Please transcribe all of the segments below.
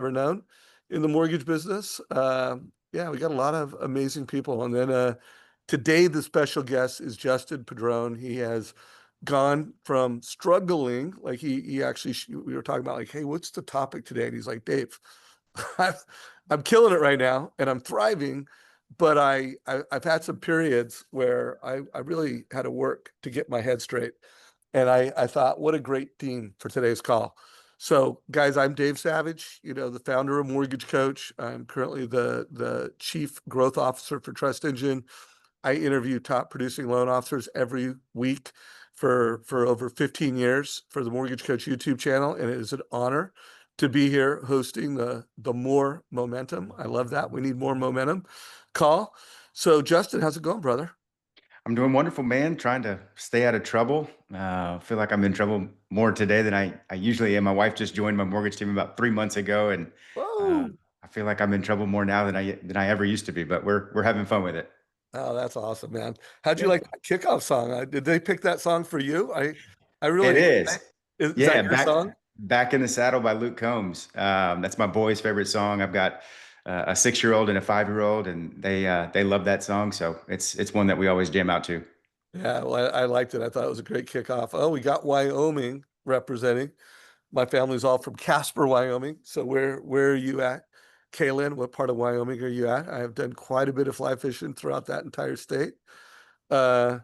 ever known in the mortgage business. Yeah, we got a lot of amazing people. And then today, the special guest is Justin Pedron. He has gone from struggling, like he actually, we were talking about like, hey, what's the topic today? And he's like, Dave, I've, I'm killing it right now and I'm thriving, but I've had some periods where I really had to work to get my head straight. And I thought, what a great theme for today's call. So, guys, I'm Dave Savage, the founder of Mortgage Coach. I'm currently the chief growth officer for Trust Engine. I interview top producing loan officers every week for over 15 years for the Mortgage Coach YouTube channel, and it is an honor to be here hosting the More Momentum. I love that. We need more momentum call. So, Justin, how's it going, brother? I'm doing wonderful, man. Trying to stay out of trouble. Feel like I'm in trouble more today than I usually am. My wife just joined my mortgage team about 3 months ago, and uh, Whoa. I feel like I'm in trouble more now than I ever used to be. But we're having fun with it. Oh, that's awesome, man. How'd you Yeah, like that kickoff song? Did they pick that song for you? I it really, is. is Yeah, that your back song? back in the saddle by Luke Combs. That's my boy's favorite song. I've got a 6-year-old and a 5-year-old, and they love that song. So it's one that we always jam out to. Yeah, well, I liked it. I thought it was a great kickoff. Oh, we got Wyoming representing. My family's all from Casper, Wyoming. So where are you at? Kaylin, what part of Wyoming are you at? I have done quite a bit of fly fishing throughout that entire state. Uh,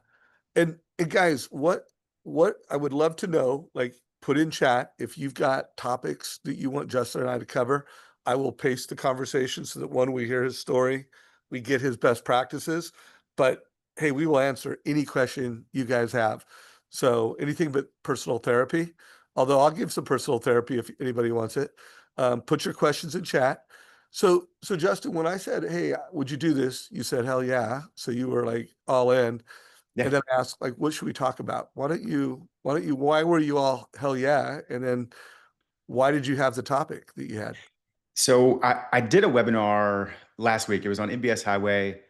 and guys, what I would love to know, like put in chat if you've got topics that you want Justin and I to cover. I will pace the conversation so that when we hear his story, we get his best practices. But hey, we will answer any question you guys have. So anything but personal therapy. Although I'll give some personal therapy if anybody wants it. Put your questions in chat. So Justin, when I said, "Hey, would you do this?" You said, "Hell yeah!" So you were like all in. Yeah. And then I asked, like, what should we talk about? Why were you all hell yeah? And then why did you have the topic that you had? So I did a webinar last week. It was on MBS Highway.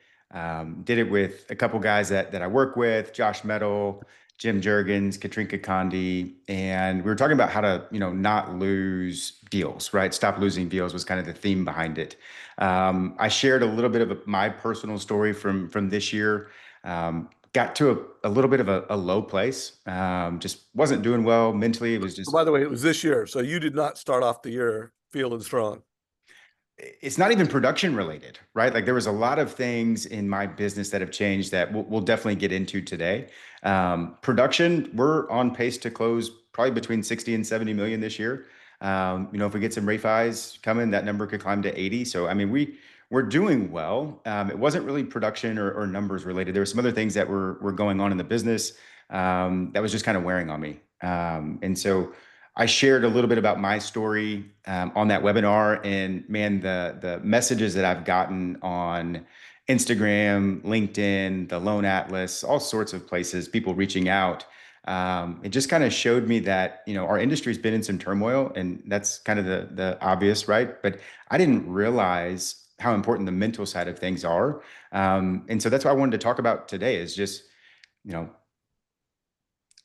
Did it with a couple guys that I work with, Josh Metal, Jim Jurgens, Katrinka Condi, and we were talking about how to, not lose deals, right? Stop losing deals was kind of the theme behind it. I shared a little bit of my personal story from this year. Got to a little bit of a low place. Just wasn't doing well mentally. It was just By the way, it was this year, so you did not start off the year feeling strong. it's not even production related, right? Like there was a lot of things in my business that have changed that we'll definitely get into today. Production, we're on pace to close probably between 60 and 70 million this year. If we get some refis coming, that number could climb to 80. So, I mean, we're doing well. It wasn't really production or numbers related. There were some other things that were going on in the business that was just kind of wearing on me. And so I shared a little bit about my story on that webinar, and man, the messages that I've gotten on Instagram, LinkedIn, the Loan Atlas, all sorts of places, people reaching out. It just kind of showed me that our industry's been in some turmoil, and that's kind of the obvious, right? But I didn't realize how important the mental side of things are, and so that's what I wanted to talk about today. Is just you know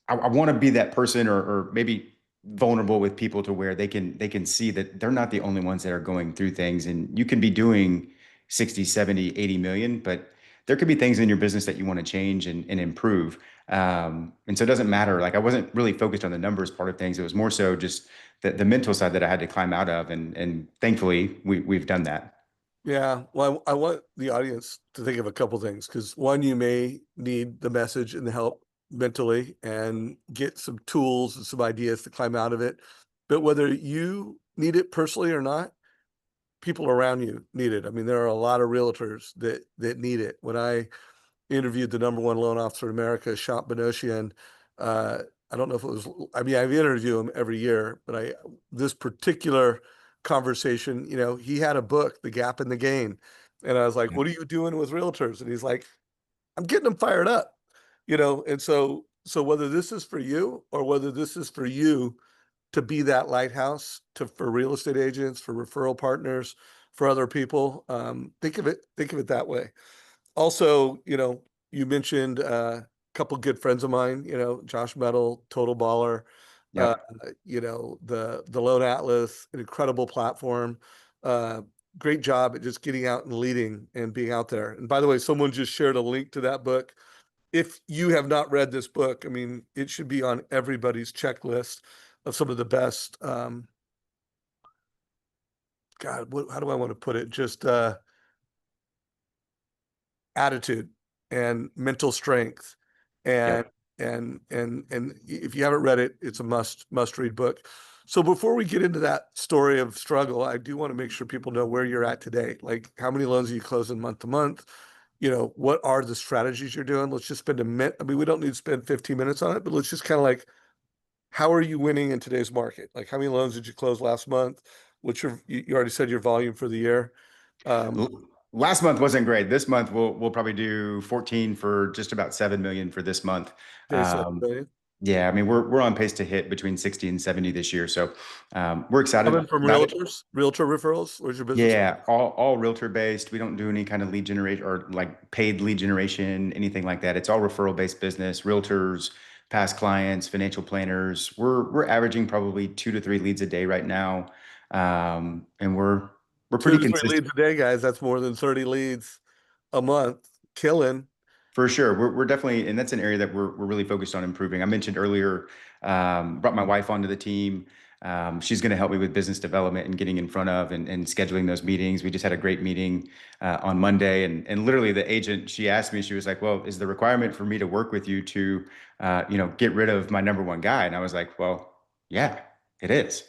I want to be that person or maybe vulnerable with people to where they can see that they're not the only ones that are going through things, and you can be doing 60, 70, 80 million, but there could be things in your business that you want to change and improve. And so it doesn't matter. Like I wasn't really focused on the numbers part of things. It was more so just the mental side that I had to climb out of. And thankfully we've done that. Yeah, well, I want the audience to think of a couple things because one, you may need the message and the help mentally and get some tools and some ideas to climb out of it. But whether you need it personally or not, people around you need it. I mean, there are a lot of realtors that need it. When I interviewed the number one loan officer in America, Shant Benoshian, uh, I don't know if it was. I mean, I've interviewed him every year, but this particular conversation, he had a book, The Gap and the Gain, and I was like, "What are you doing with realtors?" And he's like, "I'm getting them fired up," And so whether this is for you or whether this is for you to be that lighthouse for real estate agents, for referral partners, for other people. Think of it that way. Also, you mentioned a couple good friends of mine, Josh Metal, Total Baller. Uh, Yep. the Loan Atlas, an incredible platform. Uh, Great job at just getting out and leading and being out there. And by the way, someone just shared a link to that book. If you have not read this book, I mean, it should be on everybody's checklist of some of the best. God, how do I want to put it? Just attitude and mental strength, and Yep. and if you haven't read it, it's a must read book. So before we get into that story of struggle, I do want to make sure people know where you're at today. Like, how many loans are you closing month to month? What are the strategies you're doing? Let's just spend a minute. I mean, we don't need to spend 15 minutes on it, but let's just kind of like, how are you winning in today's market? Like, how many loans did you close last month? You already said your volume for the year. Um, Last month wasn't great. This month we'll probably do 14 for just about 7 million for this month. okay, so Um, yeah, I mean we're on pace to hit between 60 and 70 this year. So we're excited coming from about it. realtors, realtor referrals. Where's your business? Yeah, all realtor based. We don't do any kind of lead generation or like paid lead generation, anything like that. It's all referral based business, realtors, past clients, financial planners. We're averaging probably 2 to 3 leads a day right now. And we're Two pretty to three consistent. leads a day, guys. That's more than 30 leads a month. Killing. For sure. We're definitely, and that's an area that we're really focused on improving. I mentioned earlier, brought my wife onto the team. She's going to help me with business development and getting in front of and scheduling those meetings. We just had a great meeting on Monday, and literally the agent, she asked me, she was like, "Well, is the requirement for me to work with you to, get rid of my number one guy?" And I was like, "Well, yeah, it is."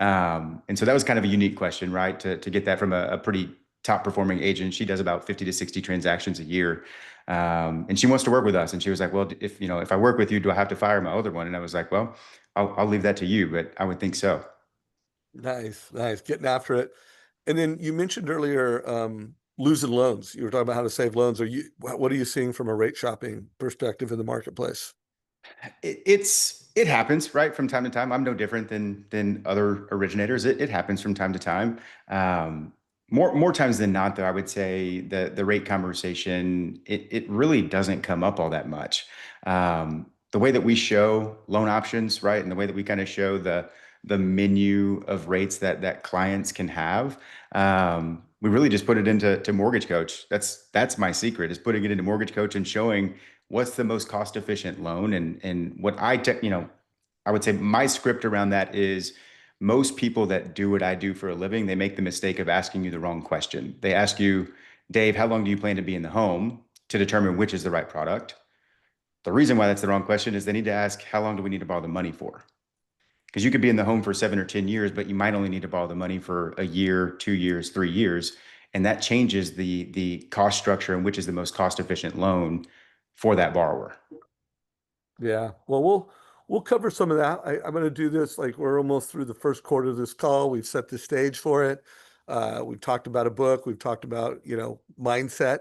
And so that was kind of a unique question, right? To get that from a pretty top performing agent. She does about 50 to 60 transactions a year. And she wants to work with us. And she was like, "Well, if I work with you, do I have to fire my other one?" And I was like, "Well, I'll leave that to you, but I would think so." Nice, nice. Getting after it. And then you mentioned earlier losing loans. You were talking about how to save loans. What are you seeing from a rate shopping perspective in the marketplace? It happens, right, from time to time. I'm no different than other originators. It happens from time to time. Um, more times than not, though, I would say the rate conversation, it really doesn't come up all that much. The way that we show loan options, right, and the way that we kind of show the menu of rates that clients can have, we really just put it into Mortgage Coach. That's my secret, is putting it into Mortgage Coach and showing what's the most cost efficient loan. And what I would say my script around that is, most people that do what I do for a living, they make the mistake of asking you the wrong question. They ask you, "Dave, how long do you plan to be in the home?" to determine which is the right product. The reason why that's the wrong question is they need to ask, "How long do we need to borrow the money for?" Because you could be in the home for 7 or 10 years, but you might only need to borrow the money for a year, 2 years, 3 years. And that changes the cost structure and which is the most cost efficient loan for that borrower. Yeah. Well, we'll cover some of that. I'm going to do this like we're almost through the first quarter of this call. We've set the stage for it. We've talked about a book. We've talked about, mindset.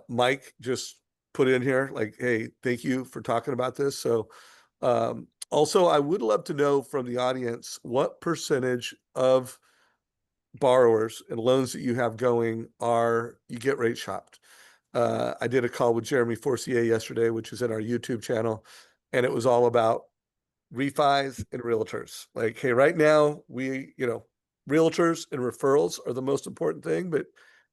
Mike just put in here like, hey, thank you for talking about this. So, also, I would love to know from the audience what percentage of borrowers and loans that you have going are you get rate shopped. I did a call with Jeremy Forcier yesterday, which is in our YouTube channel, and it was all about refis and realtors. Like, hey, right now realtors and referrals are the most important thing, but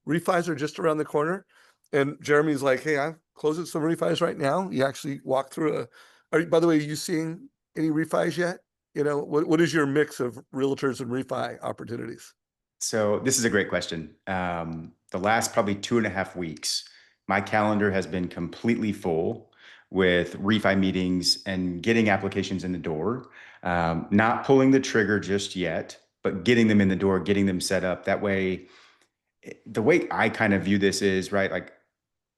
refis are just around the corner. And Jeremy's like, hey, I'm closing some refis right now. You actually walk through by the way, are you seeing any refis yet? What is your mix of realtors and refi opportunities? So this is a great question. The last probably 2.5 weeks, my calendar has been completely full with refi meetings and getting applications in the door. Not pulling the trigger just yet, but getting them in the door, getting them set up. That way, the way I kind of view this is, right, like,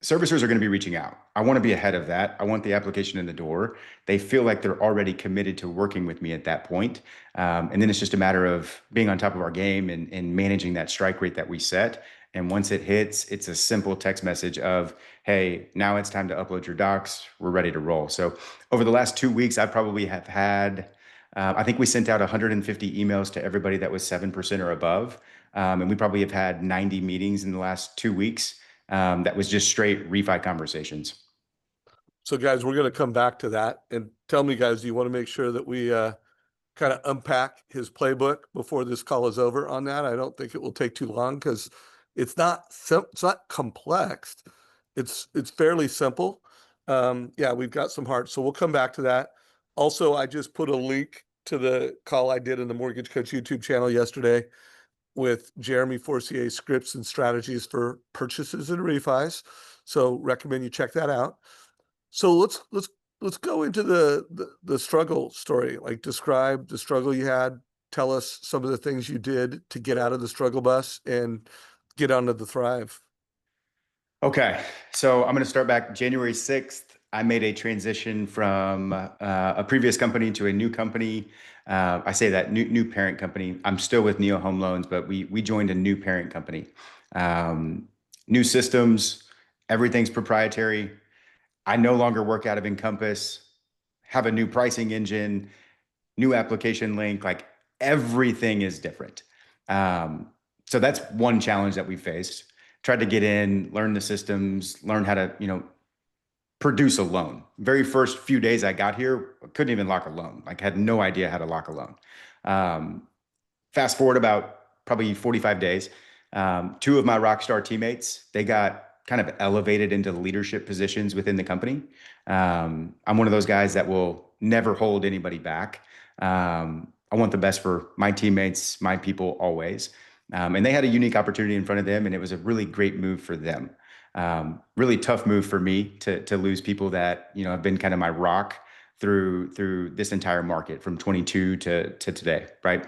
servicers are going to be reaching out. I want to be ahead of that. I want the application in the door. They feel like they're already committed to working with me at that point. And then it's just a matter of being on top of our game and managing that strike rate that we set. And once it hits, it's a simple text message of, "Hey, now it's time to upload your docs. We're ready to roll." So over the last 2 weeks, I probably have had, I think we sent out 150 emails to everybody that was 7% or above. And we probably have had 90 meetings in the last 2 weeks. That was just straight refi conversations. So, guys, we're going to come back to that and tell me, guys, do you want to make sure that we kind of unpack his playbook before this call is over on that. I don't think it will take too long because it's not complex. It's fairly simple. Yeah, we've got some heart, so we'll come back to that. Also, I just put a link to the call I did in the Mortgage Coach YouTube channel yesterday with Jeremy Forcier's scripts and strategies for purchases and refis. So recommend you check that out. So let's go into the struggle story. Like describe the struggle you had. Tell us some of the things you did to get out of the struggle bus and get onto the thrive. Okay, so I'm going to start back January 6th. I made a transition from a previous company to a new company. I say that new parent company. I'm still with Neo Home Loans, but we joined a new parent company. Um, New systems, everything's proprietary. I no longer work out of Encompass, have a new pricing engine, new application link, like everything is different. Um, so that's one challenge that we faced. Tried to get in, learn the systems, learn how to, produce a loan. Very first few days I got here, I couldn't even lock a loan. Like had no idea how to lock a loan. Um, Fast forward about probably 45 days. Two of my rock star teammates, they got kind of elevated into leadership positions within the company. I'm one of those guys that will never hold anybody back. I want the best for my teammates, my people always. And they had a unique opportunity in front of them, and it was a really great move for them. Really tough move for me to lose people that have been kind of my rock through this entire market from 22 to today, right?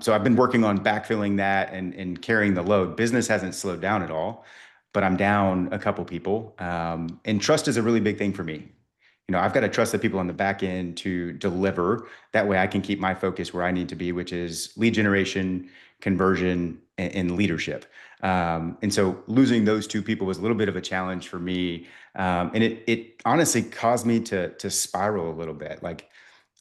So I've been working on backfilling that and carrying the load. Business hasn't slowed down at all, but I'm down a couple people. And trust is a really big thing for me. I've got to trust the people on the back end to deliver. That way I can keep my focus where I need to be, which is lead generation, conversion, and leadership. And so losing those two people was a little bit of a challenge for me. And it honestly caused me to spiral a little bit. Like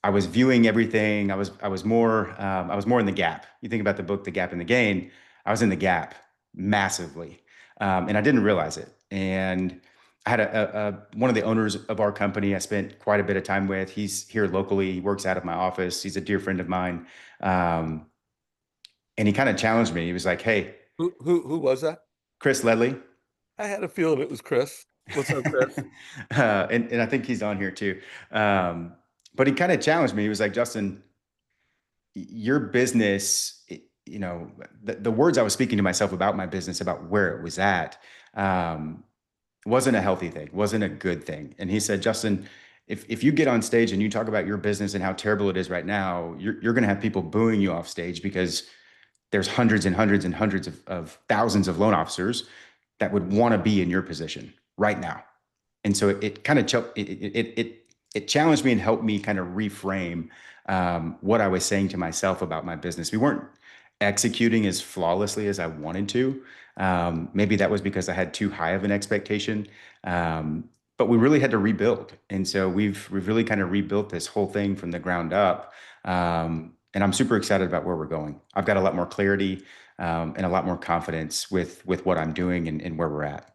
I was viewing everything. I was more in the gap. You think about the book, The Gap and the Gain. I was in the gap massively, and I didn't realize it. And I had one of the owners of our company I spent quite a bit of time with. He's here locally. He works out of my office. He's a dear friend of mine. Um, and he kind of challenged me. He was like, "Hey, Who was that? Chris Ledley." I had a feeling it was Chris. What's up, Chris? And I think he's on here too. Um, but he kind of challenged me. He was like, "Justin, your business, the words I was speaking to myself about my business, about where it was at, um, wasn't a healthy thing, wasn't a good thing." And he said, "Justin, if you get on stage and you talk about your business and how terrible it is right now, you're going to have people booing you off stage because there's hundreds and hundreds and hundreds of thousands of loan officers that would want to be in your position right now." And so it kind of it challenged me and helped me kind of reframe what I was saying to myself about my business. We weren't executing as flawlessly as I wanted to. Maybe that was because I had too high of an expectation. But we really had to rebuild, and so we've really kind of rebuilt this whole thing from the ground up. And I'm super excited about where we're going. I've got a lot more clarity and a lot more confidence with what I'm doing and where we're at.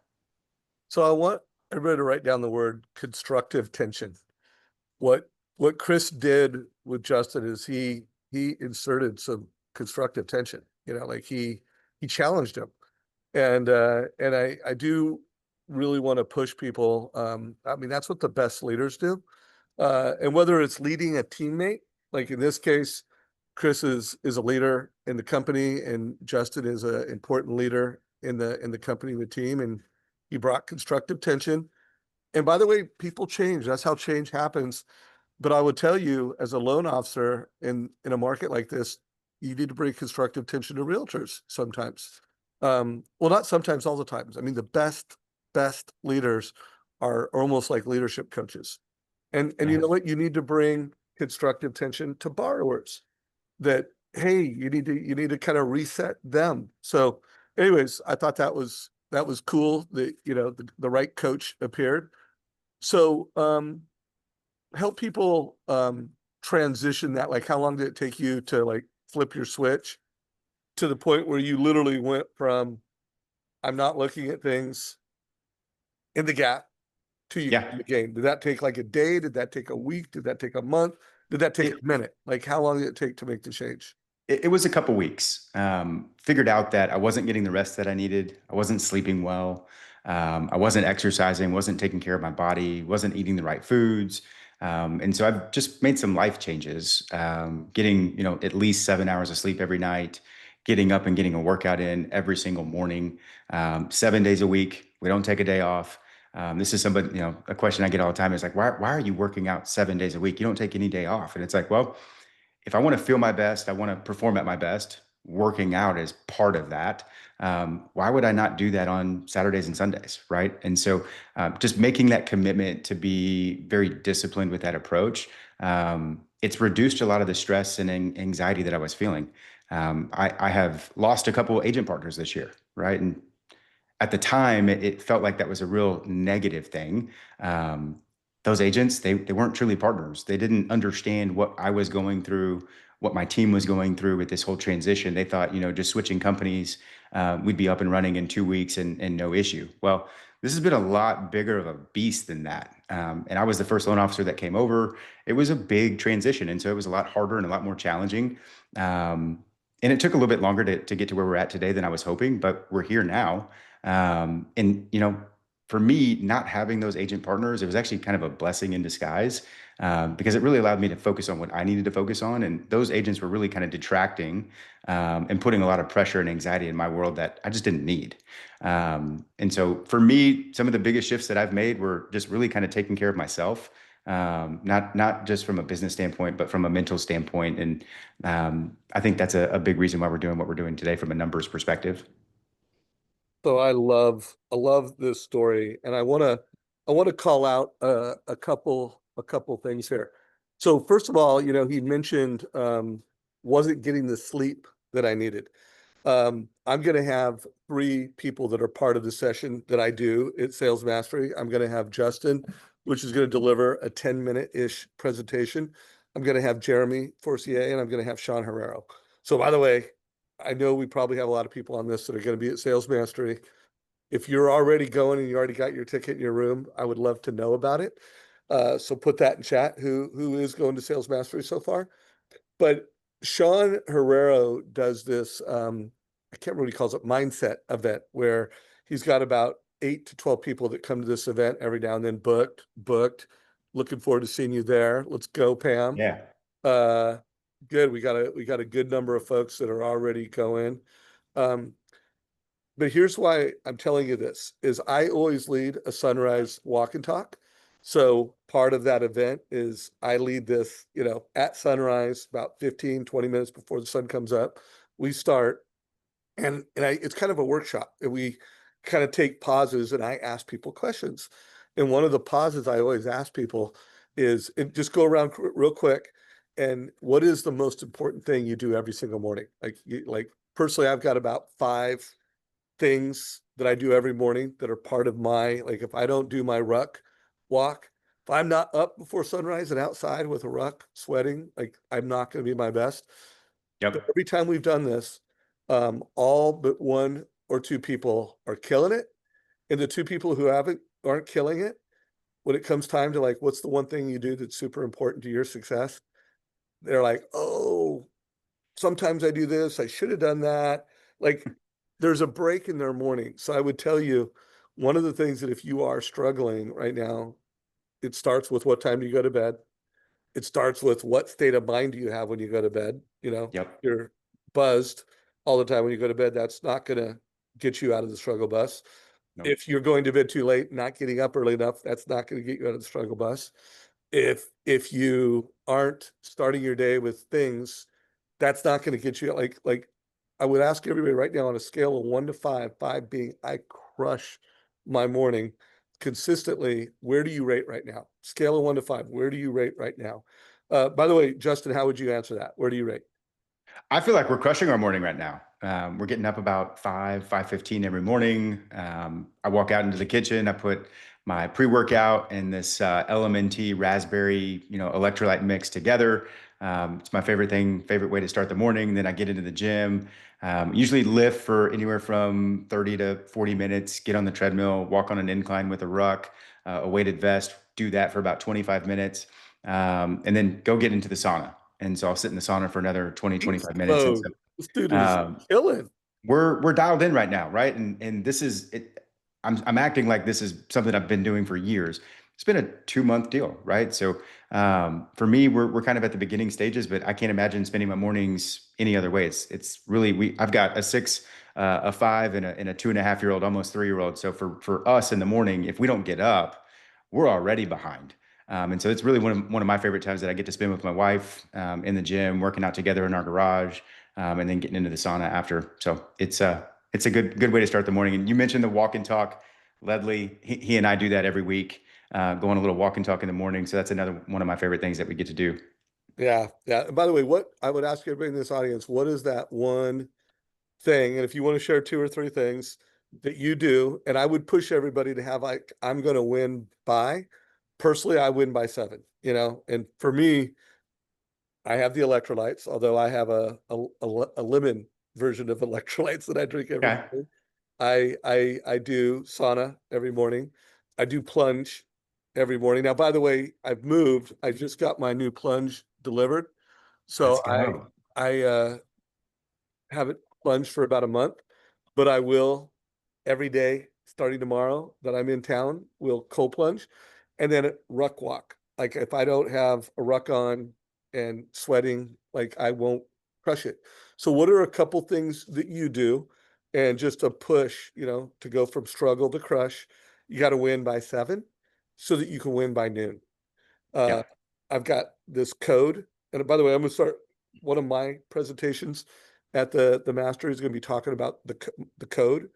So I want everybody to write down the word constructive tension. What Chris did with Justin is he inserted some constructive tension. Like he challenged him, and I do really want to push people. I mean, that's what the best leaders do. And whether it's leading a teammate, like in this case, Chris is a leader in the company, and Justin is an important leader in the company, the team, and he brought constructive tension. And by the way, people change. That's how change happens. But I would tell you, as a loan officer in a market like this, you need to bring constructive tension to realtors sometimes. Well, not sometimes, all the times. I mean, the best leaders are almost like leadership coaches. And you know Nice. what? You need to bring constructive tension to borrowers that, hey, you need to kind of reset them. So, anyways, I thought that was cool that the right coach appeared. So help people transition that. Like, how long did it take you to like flip your switch to the point where you literally went from I'm not looking at things in the gap to you Yeah. in the game? Did that take like a day? Did that take a week? Did that take a month? did that take a It, minute? Like how long did it take to make the change? it was a couple weeks. Figured out that I wasn't getting the rest that I needed. I wasn't sleeping well. I wasn't exercising, wasn't taking care of my body, wasn't eating the right foods. And so I've just made some life changes, getting, at least 7 hours of sleep every night, getting up and getting a workout in every single morning, 7 days a week. We don't take a day off. This is somebody, a question I get all the time is like, why are you working out 7 days a week? You don't take any day off. And it's like, well, if I want to feel my best, I want to perform at my best. Working out is part of that. Why would I not do that on Saturdays and Sundays, right? And so, just making that commitment to be very disciplined with that approach, it's reduced a lot of the stress and anxiety that I was feeling. I have lost a couple agent partners this year, right? And at the time, it felt like that was a real negative thing. Um, those agents, they weren't truly partners. They didn't understand what I was going through, what my team was going through with this whole transition. They thought, just switching companies, we'd be up and running in 2 weeks and no issue. Well, this has been a lot bigger of a beast than that. And I was the first loan officer that came over. It was a big transition, and so it was a lot harder and a lot more challenging. And it took a little bit longer to get to where we're at today than I was hoping, but we're here now. And for me, not having those agent partners, it was actually kind of a blessing in disguise, because it really allowed me to focus on what I needed to focus on. And those agents were really kind of detracting, and putting a lot of pressure and anxiety in my world that I just didn't need. And so for me, some of the biggest shifts that I've made were just really kind of taking care of myself. Not just from a business standpoint, but from a mental standpoint. And I think that's a big reason why we're doing what we're doing today from a numbers perspective. So I love this story, and I want to call out a couple things here. So first of all, he mentioned wasn't getting the sleep that I needed. I'm going to have three people that are part of the session that I do at Sales Mastery. I'm going to have Justin, which is going to deliver a 10-minute-ish presentation. I'm going to have Jeremy Forcier, and I'm going to have Sean Herrero. So by the way, I know we probably have a lot of people on this that are going to be at Sales Mastery. If you're already going and you already got your ticket in your room, I would love to know about it. So put that in chat. Who is going to Sales Mastery so far? But Sean Herrero does this. I can't remember what he calls it, mindset event, where he's got about 8 to 12 people that come to this event every now and then. Booked. Looking forward to seeing you there. Let's go, Pam. Yeah. Uh, Good. We got a good number of folks that are already going. Um, but here's why I'm telling you this is I always lead a sunrise walk and talk. So part of that event is I lead this, at sunrise, about 15, 20 minutes before the sun comes up. We start it's kind of a workshop, and we kind of take pauses and I ask people questions. And one of the pauses I always ask people is just go around real quick. And what is the most important thing you do every single morning? Like personally, I've got about 5 things that I do every morning that are part of like if I don't do my ruck walk, if I'm not up before sunrise and outside with a ruck sweating, like I'm not going to be my best. But Yep. every time we've done this, all but 1 or 2 people are killing it. And the 2 people who aren't killing it, when it comes time to like, what's the one thing you do that's super important to your success? They're like, oh, sometimes I do this. I should have done that. Like there's a break in their morning. So I would tell you one of the things that if you are struggling right now, it starts with what time do you go to bed? It starts with what state of mind do you have when you go to bed? Yep. You're buzzed all the time when you go to bed. That's not going to get you out of the struggle bus. Nope. If you're going to bed too late, not getting up early enough, that's not going to get you out of the struggle bus. If you aren't starting your day with things, that's not going to get you like I would ask everybody right now on a scale of 1 to 5, 5 being I crush my morning consistently, where do you rate right now? Scale of 1 to 5, where do you rate right now? By the way, Justin, how would you answer that? Where do you rate? I feel like we're crushing our morning right now. We're getting up about 5:15 every morning. I walk out into the kitchen. I put my pre-workout and this LMNT raspberry, electrolyte mix together. It's my favorite way to start the morning. Then I get into the gym. Usually lift for anywhere from 30 to 40 minutes. Get on the treadmill, walk on an incline with a ruck, a weighted vest. Do that for about 25 minutes. and then go get into the sauna. And so I'll sit in the sauna for another 20, East 25 minutes. And Coast. so This dude is um, killing. we're dialed in right now, right? And this is it. I'm acting like this is something I've been doing for years. It's been a 2 month deal, right? So for me, we're kind of at the beginning stages, but I can't imagine spending my mornings any other way. It's really I've got a 6, a 5, and a 2.5 year old, almost 3 year old. So for us in the morning, if we don't get up, we're already behind. And so it's really one of my favorite times that I get to spend with my wife in the gym, working out together in our garage, and then getting into the sauna after. So it's a good way to start the morning. And you mentioned the walk and talk. Ledley, he and I do that every week, go on a little walk and talk in the morning. So that's another one of my favorite things that we get to do. Yeah, yeah. And by the way, what I would ask everybody in this audience, what is that one thing? And if you want to share two or three things that you do, and I would push everybody to have like, I'm going to win by, personally, I win by 7, and for me, I have the electrolytes, although I have a lemon version of electrolytes that I drink every Okay. morning. I do sauna every morning. I do plunge every morning. Now, by the way, I've moved. I just got my new plunge delivered. Let's So go. I haven't plunged for about a month, but I will every day starting tomorrow that I'm in town. We'll cold plunge and then ruck walk. Like if I don't have a ruck on and sweating, like I won't crush it. So what are a couple things that you do? And just a push, to go from struggle to crush, you got to win by 7 so that you can win by noon. Uh, Yep. I've got this code, and by the way, I'm going to start one of my presentations at the master is going to be talking about the code,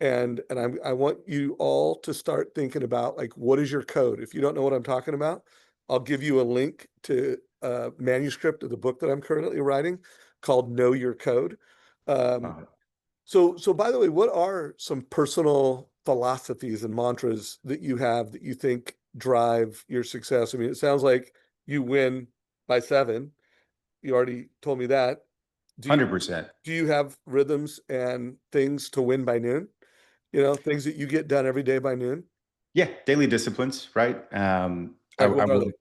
and I want you all to start thinking about like what is your code. If you don't know what I'm talking about, I'll give you a link to a manuscript of the book that I'm currently writing called Know Your Code. Um, Love it. so by the way, what are some personal philosophies and mantras that you have that you think drive your success? I mean, it sounds like you win by 7. You already told me that. Do you 100%. do you have rhythms and things to win by noon? Things that you get done every day by noon? Yeah, daily disciplines, right? Like I what are they? will.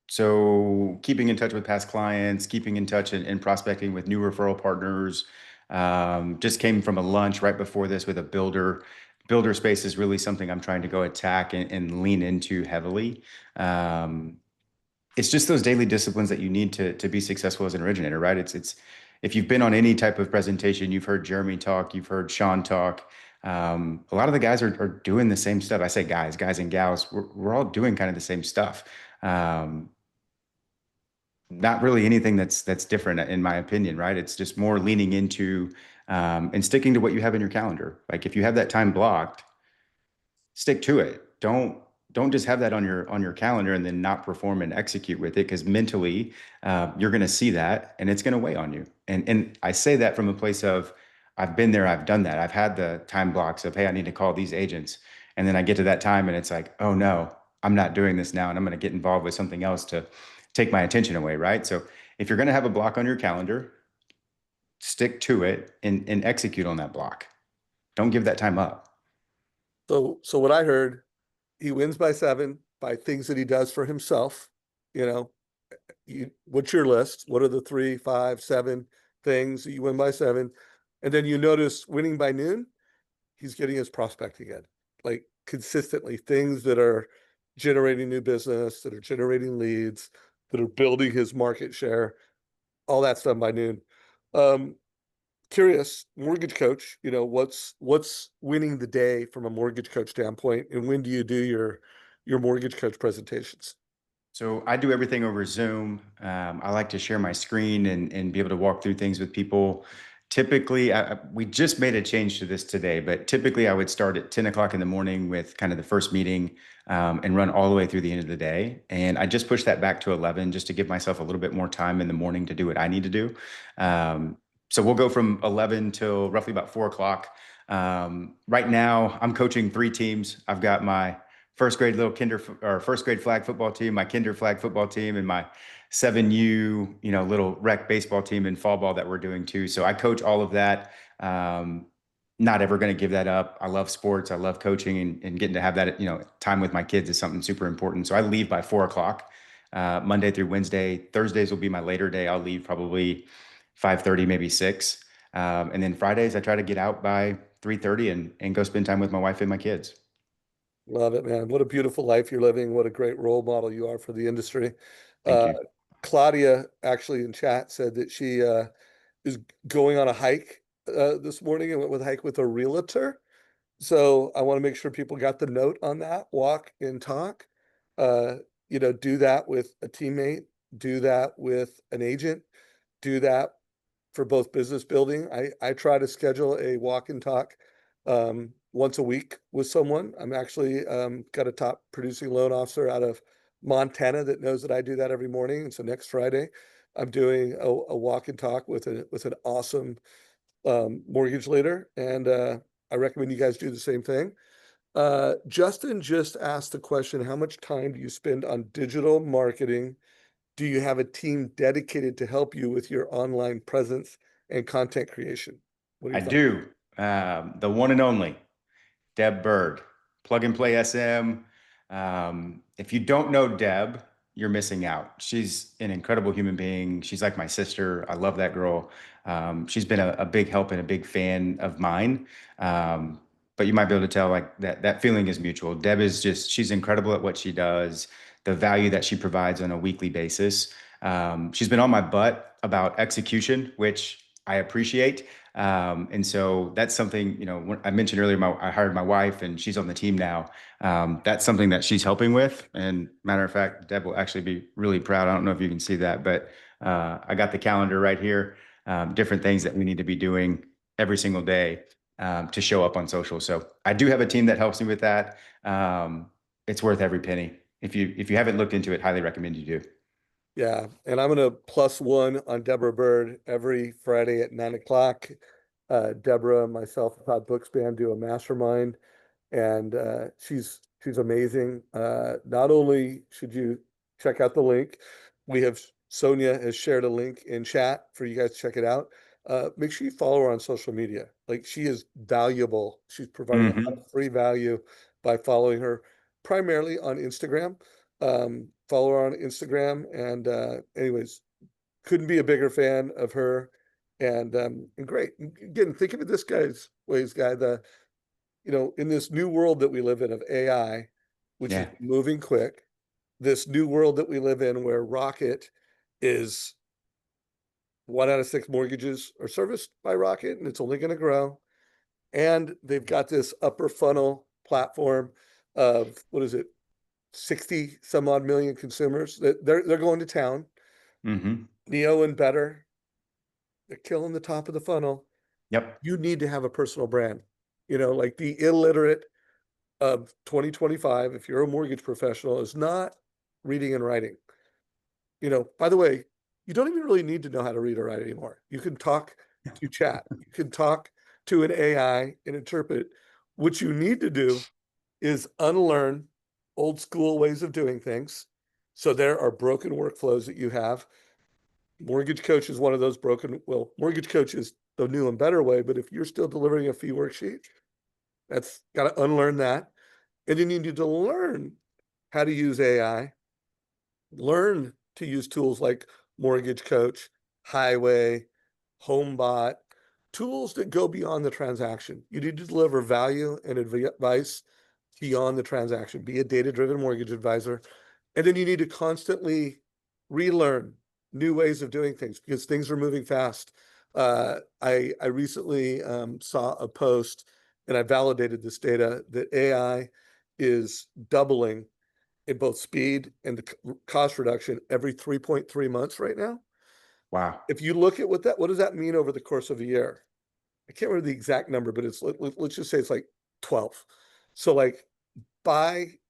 So keeping in touch with past clients, keeping in touch and prospecting with new referral partners. Just came from a lunch right before this with a builder. Builder space is really something I'm trying to go attack and lean into heavily. Um, it's just those daily disciplines that you need to be successful as an originator, right? It's if you've been on any type of presentation, you've heard Jeremy talk, you've heard Sean talk. A lot of the guys are doing the same stuff. I say guys and gals, we're all doing kind of the same stuff. Um, Not really anything that's different in my opinion, right? It's just more leaning into and sticking to what you have in your calendar. Like if you have that time blocked, stick to it. Don't just have that on your calendar and then not perform and execute with it because mentally you're going to see that and it's going to weigh on you. And I say that from a place of I've been there, I've done that. I've had the time blocks of hey, I need to call these agents, and then I get to that time and it's like oh no, I'm not doing this now, and I'm going to get involved with something else to take my attention away, right? So if you're going to have a block on your calendar, stick to it and execute on that block. Don't give that time up. So what I heard, he wins by 7 by things that he does for himself. You know, what's your list? What are the 3, 5, 7 things that you win by 7? And then you notice winning by noon, he's getting his prospecting in, like consistently things that are generating new business, that are generating leads, that are building his market share. All that's done by noon. Um, Curious, mortgage coach, what's winning the day from a mortgage coach standpoint, and when do you do your mortgage coach presentations? So I do everything over Zoom. I like to share my screen and be able to walk through things with people. Typically, we just made a change to this today, but typically I would start at 10 o'clock in the morning with kind of the first meeting and run all the way through the end of the day. And I just pushed that back to 11 just to give myself a little bit more time in the morning to do what I need to do. Um, so we'll go from 11 till roughly about 4 o'clock. Right now, I'm coaching 3 teams. I've got my first grade little kinder or first grade flag football team, my kinder flag football team, and my 7U, little rec baseball team and fall ball that we're doing too. So I coach all of that. Um, Not ever going to give that up. I love sports. I love coaching and getting to have that, time with my kids is something super important. So I leave by 4 o'clock. Monday through Wednesday. Thursdays will be my later day. I'll leave probably 5:30, maybe 6. And then Fridays, I try to get out by 3:30 and go spend time with my wife and my kids. Love it, man. What a beautiful life you're living. What a great role model you are for the industry. Thank Uh, you. Claudia actually in chat said that she is going on a hike this morning and went with a hike with a realtor. So I want to make sure people got the note on that. Walk and talk. Uh, do that with a teammate, do that with an agent, do that for both business building. I try to schedule a walk and talk once a week with someone. I'm actually got a top producing loan officer out of Montana that knows that I do that every morning. And so next Friday, I'm doing a walk and talk with an awesome mortgage leader, and I recommend you guys do the same thing. Justin just asked the question, how much time do you spend on digital marketing? Do you have a team dedicated to help you with your online presence and content creation? What are I your thoughts? do. The one and only Deb Bird, Plug and Play SM. If you don't know Deb, you're missing out. She's an incredible human being. She's like my sister. I love that girl. She's been a big help and a big fan of mine. But you might be able to tell like that feeling is mutual. Deb is just, she's incredible at what she does, the value that she provides on a weekly basis. She's been on my butt about execution, which I appreciate. And so that's something, when I mentioned earlier, I hired my wife and she's on the team now. That's something that she's helping with. And matter of fact, Deb will actually be really proud. I don't know if you can see that, but I got the calendar right here, different things that we need to be doing every single day to show up on social. So I do have a team that helps me with that. It's worth every penny. If you haven't looked into it, highly recommend you do. Yeah, and I'm gonna plus one on Deborah Bird every Friday at 9 o'clock. Deborah, myself, and Todd Bookspan do a mastermind, and she's amazing. Not only should you check out the link, we have Sonia has shared a link in chat for you guys to check it out. Make sure you follow her on social media. Like she is valuable. She's providing a lot Hmm. of free value by following her primarily on Instagram. Follow her on Instagram, and anyways, couldn't be a bigger fan of her. And great. Again, think of it this guy's ways, guy. In this new world that we live in of AI, which is Yeah. moving quick, this new world that we live in where Rocket is 1 out of 6 mortgages are serviced by Rocket, and it's only going to grow. And they've got this upper funnel platform of what is it, 60 some odd million consumers that they're going to town. Hmm. Neo and Better, they're killing the top of the funnel. Yep. You need to have a personal brand. Like the illiterate of 2025, if you're a mortgage professional, is not reading and writing. By the way, you don't even really need to know how to read or write anymore. You can talk to chat, you can talk to an AI and interpret. What you need to do is unlearn old school ways of doing things. So there are broken workflows that you have. Mortgage Coach is one of those broken. Well, Mortgage Coach is the new and better way, but if you're still delivering a fee worksheet, that's got to unlearn that. And then you need to learn how to use AI, learn to use tools like Mortgage Coach, Highway, HomeBot, tools that go beyond the transaction. You need to deliver value and advice beyond the transaction. Be a data-driven mortgage advisor. And then you need to constantly relearn new ways of doing things because things are moving fast. I recently saw a post, and I validated this data that AI is doubling in both speed and the cost reduction every 3.3 months right now. Wow. If you look at what does that mean over the course of a year? I can't remember the exact number, but let's just say it's like 12. So like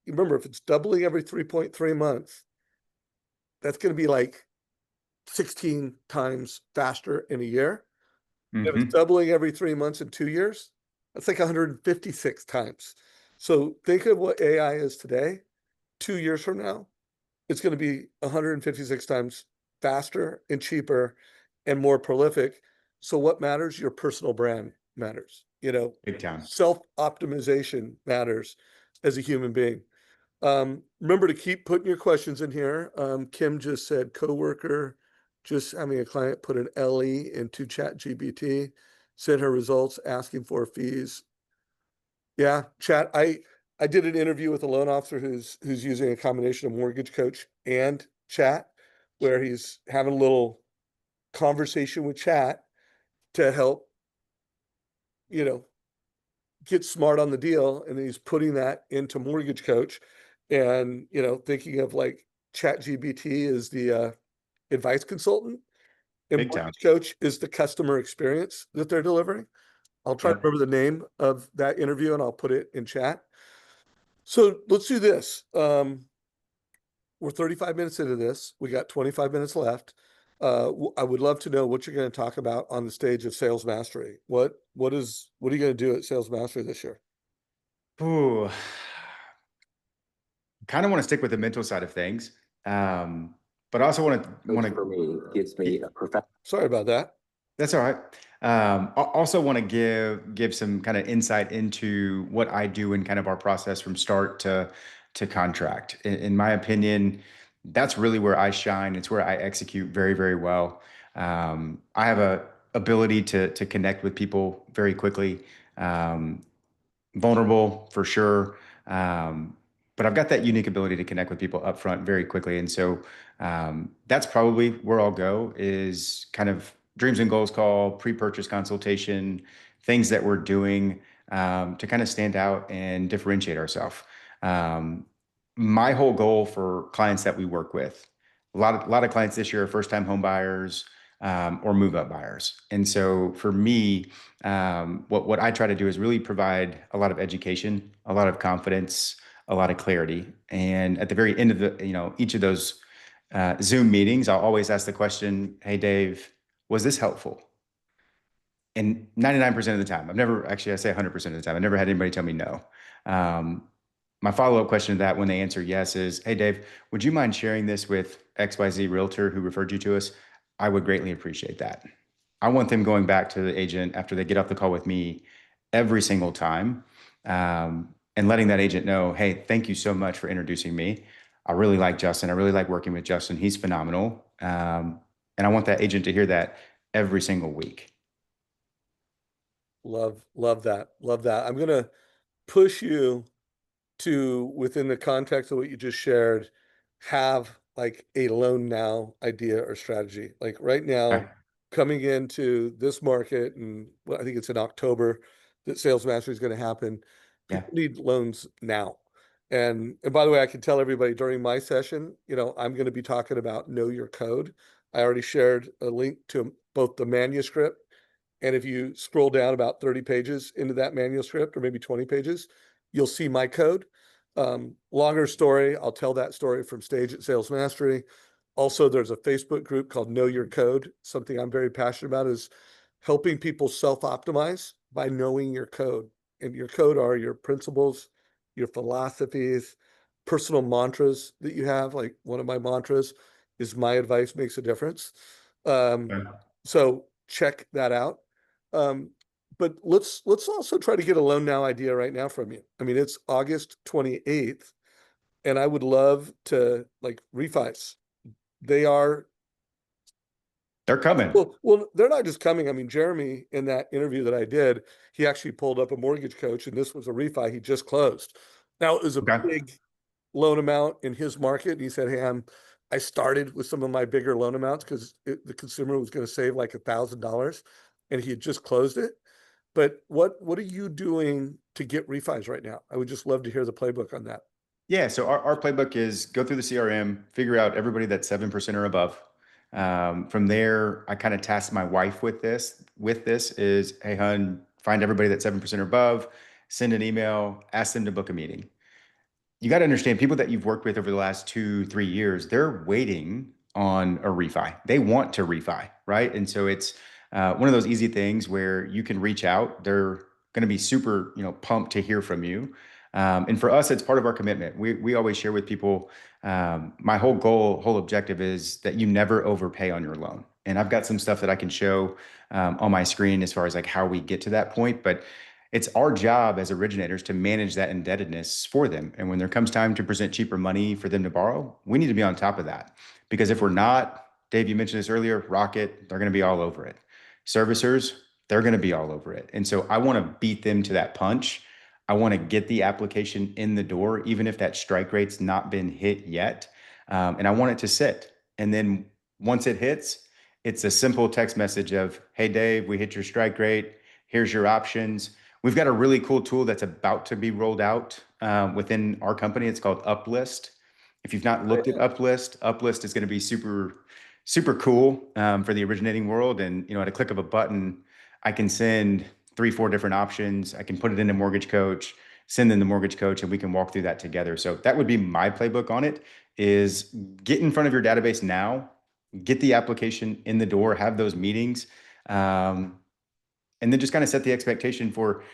remember, if it's doubling every 3.3 months, that's going to be like 16 times faster in a year. If it's Hmm. doubling every 3 months in 2 years, that's like 156 times. So think of what AI is today. 2 years from now, it's going to be 156 times faster and cheaper and more prolific. So what matters? Your personal brand matters. Big time. Self optimization matters as a human being. Remember to keep putting your questions in here. Kim just said coworker, just having a client put an LE into ChatGPT, sent her results asking for fees. Yeah, chat. I did an interview with a loan officer who's using a combination of mortgage coach and chat, where he's having a little conversation with chat to help, you know, get smart on the deal, and he's putting that into mortgage coach, and thinking of like chat gbt is the advice consultant, and Big time. mortgage coach is the customer experience that they're delivering. I'll try to Yep. remember the name of that interview and I'll put it in chat. So let's do this. We're 35 minutes into this. We got 25 minutes left. I would love to know what you're going to talk about on the stage of Sales Mastery. What are you going to do at Sales Mastery this year? Ooh, kind of want to stick with the mental side of things. But I also Which for me gives me a perfect. Sorry about that. That's all right. I also want to give some kind of insight into what I do in kind of our process from start to contract. In my opinion, that's really where I shine. It's where I execute very, very well. I have a ability to connect with people very quickly. Um, Vulnerable for sure. But I've got that unique ability to connect with people upfront very quickly. And so that's probably where I'll go is kind of dreams and goals call, pre-purchase consultation, things that we're doing to kind of stand out and differentiate ourselves. Um, my whole goal for clients that we work with, a lot of clients this year are first-time home buyers or move-up buyers. And so for me, what I try to do is really provide a lot of education, a lot of confidence, a lot of clarity. And at the very end of each of those Zoom meetings, I'll always ask the question, "Hey, Dave, was this helpful?" And 99% of the time, I say 100% of the time, I've never had anybody tell me no. Um, my follow-up question to that when they answer yes is, "Hey, Dave, would you mind sharing this with XYZ Realtor who referred you to us? I would greatly appreciate that." I want them going back to the agent after they get off the call with me every single time, and letting that agent know, "Hey, thank you so much for introducing me. I really like Justin. I really like working with Justin. He's phenomenal." And I want that agent to hear that every single week. Love that. Love that. I'm gonna push you to, within the context of what you just shared, have like a loan now idea or strategy. Like right now, Okay. coming into this market, and well, I think it's in October that Sales Mastery is going to happen. Yeah. People need loans now. And by the way, I can tell everybody during my session, I'm going to be talking about know your code. I already shared a link to both the manuscript, and if you scroll down about 30 pages into that manuscript, or maybe 20 pages, you'll see my code. Longer story, I'll tell that story from stage at Sales Mastery. Also, there's a Facebook group called Know Your Code. Something I'm very passionate about is helping people self-optimize by knowing your code. And your code are your principles, your philosophies, personal mantras that you have. Like one of my mantras is my advice makes a difference. Um, Okay. so check that out. Um, but let's also try to get a loan now idea right now from you. I mean, it's August 28th, and I would love to like refis. They are They're coming. well, they're not just coming. I mean, Jeremy, in that interview that I did, he actually pulled up a mortgage coach, and this was a refi he just closed. Now it was a Okay. big loan amount in his market. And he said, "Hey, I started with some of my bigger loan amounts because the consumer was going to save like $1,000, and he had just closed it." But what are you doing to get refis right now? I would just love to hear the playbook on that. Yeah, so our playbook is go through the CRM, figure out everybody that's 7% or above. From there, I kind of tasked my wife with this. With this is, "Hey, hun, find everybody that's 7% or above, send an email, ask them to book a meeting." You got to understand people that you've worked with over the last 2, 3 years, they're waiting on a refi. They want to refi, right? And so it's one of those easy things where you can reach out. They're going to be super, pumped to hear from you. And for us, it's part of our commitment. We always share with people. My whole objective is that you never overpay on your loan. And I've got some stuff that I can show on my screen as far as like how we get to that point. But It's our job as originators to manage that indebtedness for them. And when there comes time to present cheaper money for them to borrow, we need to be on top of that. Because if we're not, Dave, you mentioned this earlier, Rocket, they're going to be all over it. Servicers, they're going to be all over it. And so I want to beat them to that punch. I want to get the application in the door, even if that strike rate's not been hit yet. And I want it to sit. And then once it hits, it's a simple text message of, hey, Dave, we hit your strike rate. Here's your options. We've got a really cool tool that's about to be rolled out within our company. It's called Uplist. If you've not looked at Uplist, Uplist is going to be super, super cool for the originating world. And, at a click of a button, I can send 3, 4 different options. I can put it into Mortgage Coach, send in the Mortgage Coach, and we can walk through that together. So that would be my playbook on it, is get in front of your database now, get the application in the door, have those meetings, and then just kind of set the expectation for,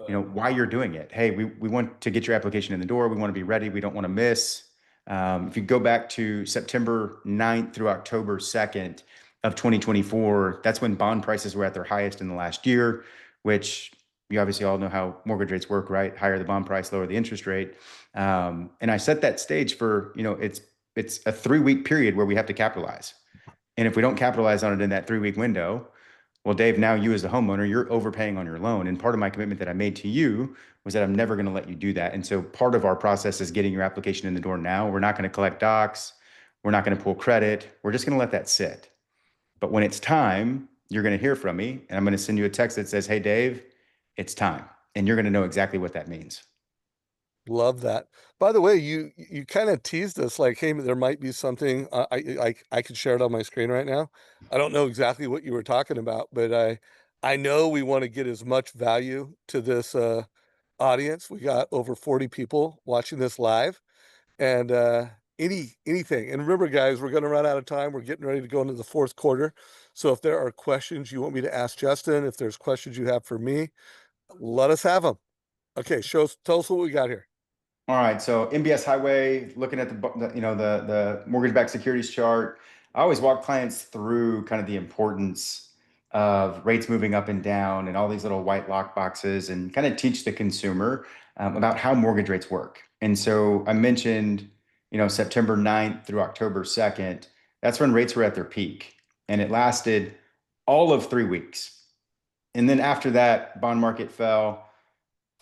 why you're doing it. Hey, we want to get your application in the door. We want to be ready. We don't want to miss. If you go back to September 9th through October 2nd of 2024, that's when bond prices were at their highest in the last year, which you obviously all know how mortgage rates work, right? Higher the bond price, lower the interest rate. And I set that stage for, it's a 3-week period where we have to capitalize. And if we don't capitalize on it in that 3-week window, well, Dave, now you as the homeowner, you're overpaying on your loan. And part of my commitment that I made to you was that I'm never going to let you do that. And so part of our process is getting your application in the door now. We're not going to collect docs. We're not going to pull credit. We're just going to let that sit. But when it's time, you're going to hear from me, and I'm going to send you a text that says, hey, Dave, it's time. And you're going to know exactly what that means. Love that. By the way, you kind of teased us like, hey, there might be something I could share it on my screen right now. I don't know exactly what you were talking about, but I know we want to get as much value to this audience. We got over 40 people watching this live, and anything. And remember, guys, we're going to run out of time. We're getting ready to go into the fourth quarter. So if there are questions you want me to ask Justin, if there's questions you have for me, let us have them. Okay, tell us what we got here. All right, so MBS Highway, looking at the mortgage-backed securities chart. I always walk clients through kind of the importance of rates moving up and down and all these little white lock boxes, and kind of teach the consumer about how mortgage rates work. And so I mentioned, September 9th through October 2nd, that's when rates were at their peak, and it lasted all of 3 weeks. And then after that, bond market fell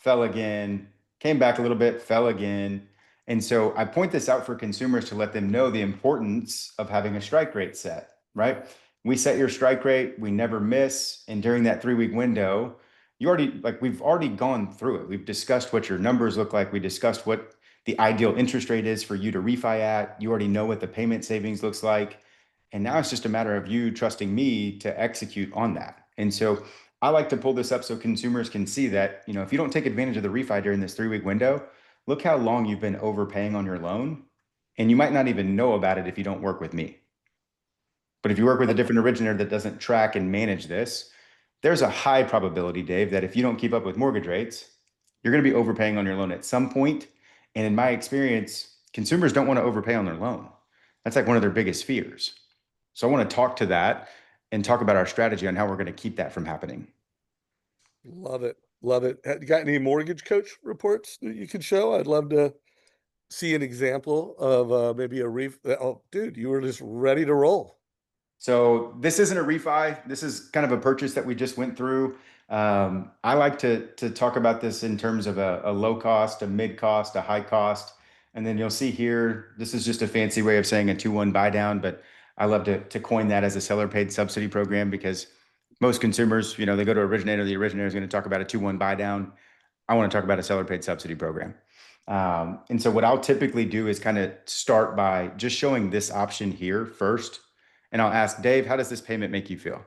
again, came back a little bit, fell again. And so I point this out for consumers to let them know the importance of having a strike rate set, right? We set your strike rate, we never miss. And during that 3-week window, we've already gone through it. We've discussed what your numbers look like. We discussed what the ideal interest rate is for you to refi at. You already know what the payment savings looks like. And now it's just a matter of you trusting me to execute on that. And so I like to pull this up so consumers can see that, if you don't take advantage of the refi during this 3-week window, look how long you've been overpaying on your loan. And you might not even know about it if you don't work with me. But if you work with a different originator that doesn't track and manage this, there's a high probability, Dave, that if you don't keep up with mortgage rates, you're going to be overpaying on your loan at some point. And in my experience, consumers don't want to overpay on their loan. That's like one of their biggest fears. So I want to talk to that and talk about our strategy on how we're going to keep that from happening. Love it. Love it. You got any mortgage coach reports that you could show? I'd love to see an example of maybe a oh, dude, you were just ready to roll. So this isn't a refi. This is kind of a purchase that we just went through. I like to talk about this in terms of a low cost, a mid cost, a high cost. And then you'll see here, this is just a fancy way of saying a 2-1 buy down, but I love to coin that as a seller paid subsidy program, because most consumers, they go to originator, the originator is going to talk about a 2-1 buy down. I want to talk about a seller paid subsidy program. And so what I'll typically do is kind of start by just showing this option here first. And I'll ask Dave, how does this payment make you feel?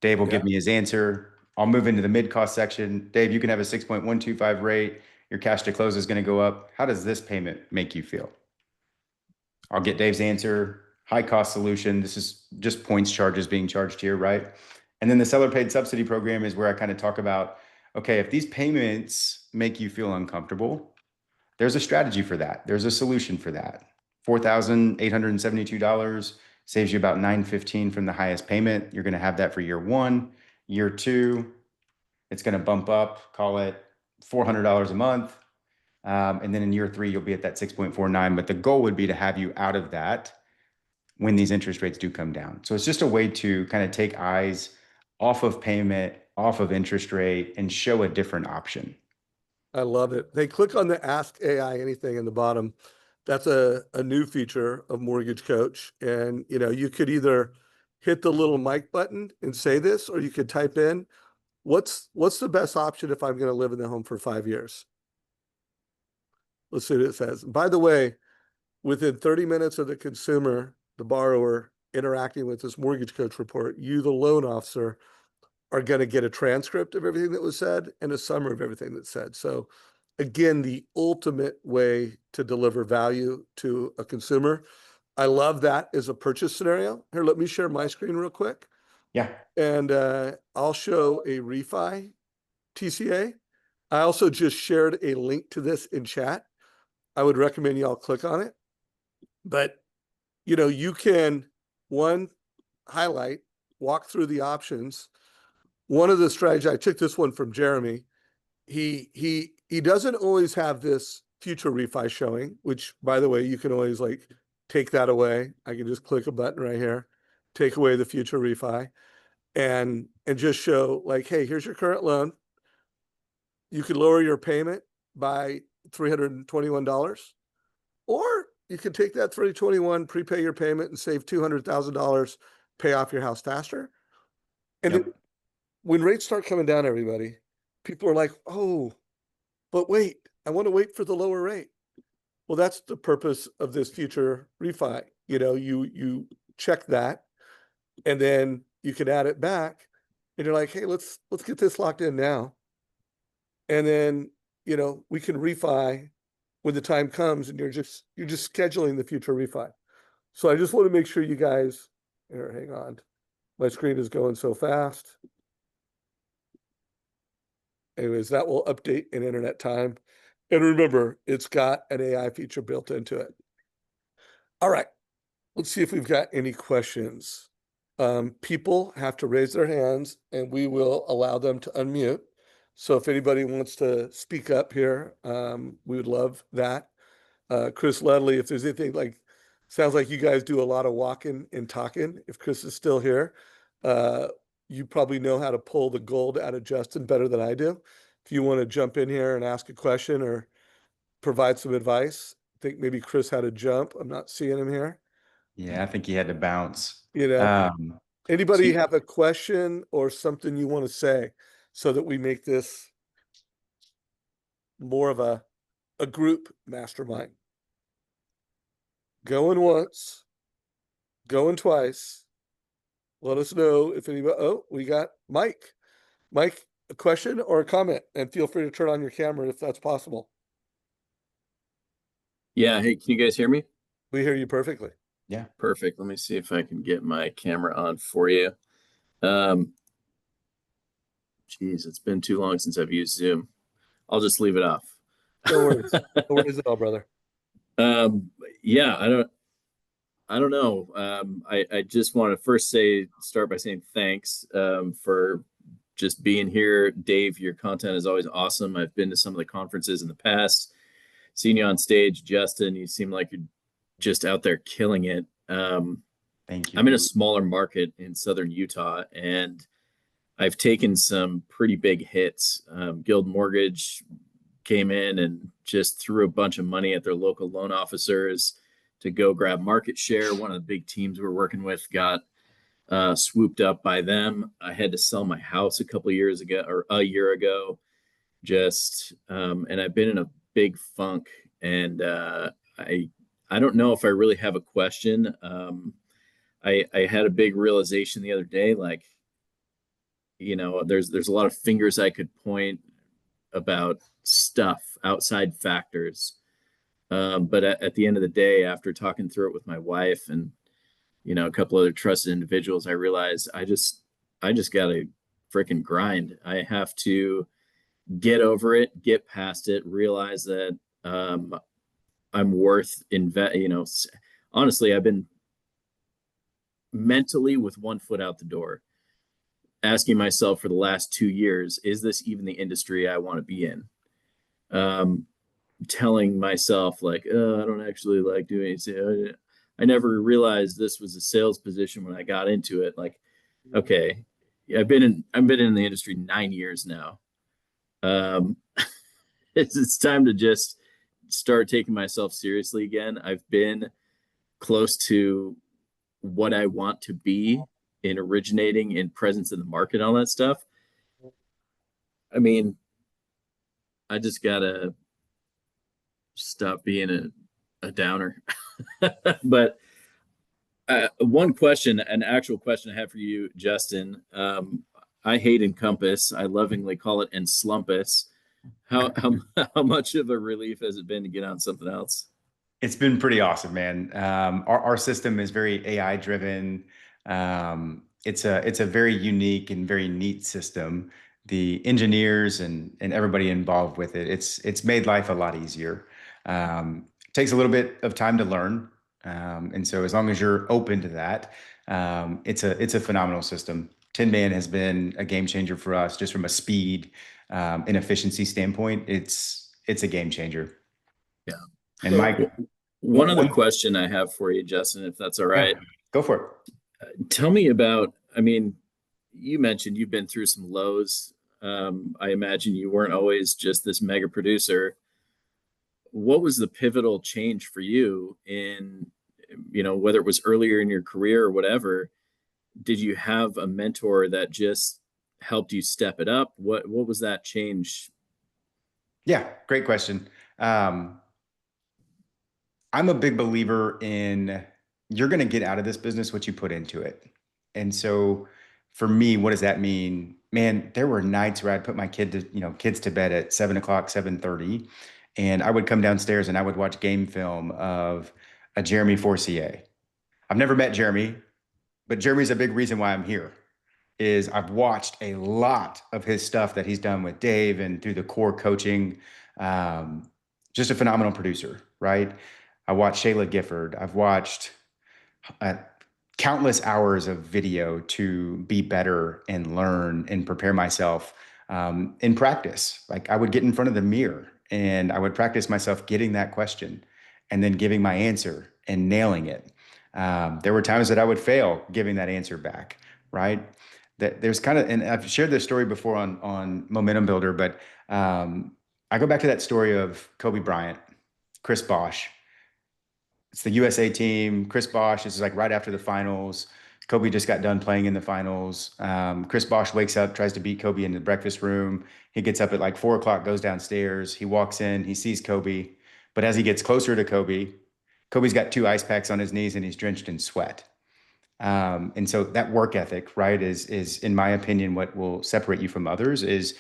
Dave will give me his answer. I'll move into the mid-cost section. Dave, you can have a 6.125 rate. Your cash to close is going to go up. How does this payment make you feel? I'll get Dave's answer. High cost solution. This is just points charges being charged here, right? And then the seller paid subsidy program is where I kind of talk about, okay, if these payments make you feel uncomfortable, there's a strategy for that. There's a solution for that. $4,872 saves you about $915 from the highest payment. You're going to have that for year 1, year 2. It's going to bump up, call it $400 a month. And then in year 3, you'll be at that 6.49. But the goal would be to have you out of that when these interest rates do come down. So it's just a way to kind of take eyes off of payment, off of interest rate, and show a different option. I love it. They click on the Ask AI Anything in the bottom. That's a new feature of Mortgage Coach. And you could either hit the little mic button and say this, or you could type in, what's the best option if I'm going to live in the home for 5 years? Let's see what it says. By the way, within 30 minutes of the consumer, the borrower interacting with this Mortgage Coach report, you, the loan officer, are going to get a transcript of everything that was said and a summary of everything that's said. So again, the ultimate way to deliver value to a consumer. I love that as a purchase scenario. Here, let me share my screen real quick. Yeah. And I'll show a refi TCA. I also just shared a link to this in chat. I would recommend y'all click on it. But, you can, one, highlight, walk through the options. One of the strategies, I took this one from Jeremy. He doesn't always have this future refi showing, which, by the way, you can always take that away. I can just click a button right here, take away the future refi, and just show hey, here's your current loan. You could lower your payment by $321, or you could take that $321, prepay your payment, and save $200,000, pay off your house faster. And when rates start coming down, everybody, people are like, oh, but wait, I want to wait for the lower rate. Well, that's the purpose of this future refi. You check that, and then you can add it back, and you're like, hey, let's get this locked in now. And then, we can refi when the time comes, and you're just scheduling the future refi. So I just want to make sure you guys, here, hang on. My screen is going so fast. Anyways, that will update in internet time. And remember, it's got an AI feature built into it. All right, let's see if we've got any questions. People have to raise their hands, and we will allow them to unmute. So if anybody wants to speak up here, we would love that. Chris Ledley, if there's anything sounds like you guys do a lot of walking and talking. If Chris is still here, you probably know how to pull the gold out of Justin better than I do. If you want to jump in here and ask a question or provide some advice, I think maybe Chris had to jump. I'm not seeing him here. Yeah, I think he had to bounce. Anybody have a question or something you want to say so that we make this more of a group mastermind? Going once, going twice. Let us know if anybody. Oh, we got Mike. Mike, a question or a comment, and feel free to turn on your camera if that's possible. Yeah. Hey, can you guys hear me? We hear you perfectly. Yeah. Perfect. Let me see if I can get my camera on for you. Geez, it's been too long since I've used Zoom. I'll just leave it off. No worries. No worries at all, brother. Yeah, I don't know. I just want to first start by saying thanks for just being here. Dave, your content is always awesome. I've been to some of the conferences in the past, seen you on stage. Justin, you seem like you're just out there killing it. Thank you. I'm in a smaller market in southern Utah, and I've taken some pretty big hits. Guild Mortgage came in and just threw a bunch of money at their local loan officers to go grab market share. One of the big teams we're working with got swooped up by them. I had to sell my house a year ago, and I've been in a big funk. And I don't know if I really have a question. I had a big realization the other day, there's a lot of fingers I could point about stuff, outside factors. But at the end of the day, after talking through it with my wife and, a couple other trusted individuals, I realized I just got to freaking grind. I have to get over it, get past it, realize that I'm worth honestly, I've been mentally with one foot out the door. asking myself for the last 2 years, is this even the industry I want to be in? Telling myself like, oh, I don't actually like doing it. I never realized this was a sales position when I got into it. Like, okay, I've been in the industry 9 years now. Um, it's time to just start taking myself seriously again. I've been close to what I want to be in originating, in presence in the market, all that stuff. I mean, I just gotta stop being a downer. But one question, an actual question I have for you, Justin. I hate Encompass. I lovingly call it Enslumpus. How how much of a relief has it been to get on something else? It's been pretty awesome, man. Our system is very AI driven. It's a very unique and very neat system. The engineers and everybody involved with it, it's made life a lot easier. Takes a little bit of time to learn, and so as long as you're open to that, it's a phenomenal system. Tin Man has been a game changer for us, just from a speed and efficiency standpoint. It's a game changer. Yeah. And Mike, One other question I have for you, Justin, if that's all yeah, right. go for Tell me about, I mean, you mentioned you've been through some lows. I imagine you weren't always just this mega producer. What was the pivotal change for you in, whether it was earlier in your career or whatever? Did you have a mentor that just helped you step it up? What was that change? Yeah, great question. Um, I'm a big believer in you're going to get out of this business what you put into it. And so for me, what does that mean? Man, there were nights where I'd put my kids to bed at 7 o'clock, 7:30, and I would come downstairs and I would watch game film of a Jeremy Forcier. I've never met Jeremy, but Jeremy's a big reason why I'm here. Is I've watched a lot of his stuff that he's done with Dave and through the core coaching. Um, just a phenomenal producer, right? I watched Shayla Gifford. I've watched uh, countless hours of video to be better and learn and prepare myself in practice. Like I would get in front of the mirror and I would practice myself getting that question and then giving my answer and nailing it. There were times that I would fail giving that answer back, right? That there's kind of, and I've shared this story before on Momentum Builder, but I go back to that story of Kobe Bryant, Chris Bosh. It's the USA team. Chris Bosh, this is like right after the finals. Kobe just got done playing in the finals. Chris Bosh wakes up, tries to beat Kobe in the breakfast room. He gets up at like 4 o'clock, goes downstairs. He walks in, he sees Kobe. But as he gets closer to Kobe, Kobe's got 2 ice packs on his knees and he's drenched in sweat. And so that work ethic, right, is in my opinion what will separate you from others. Is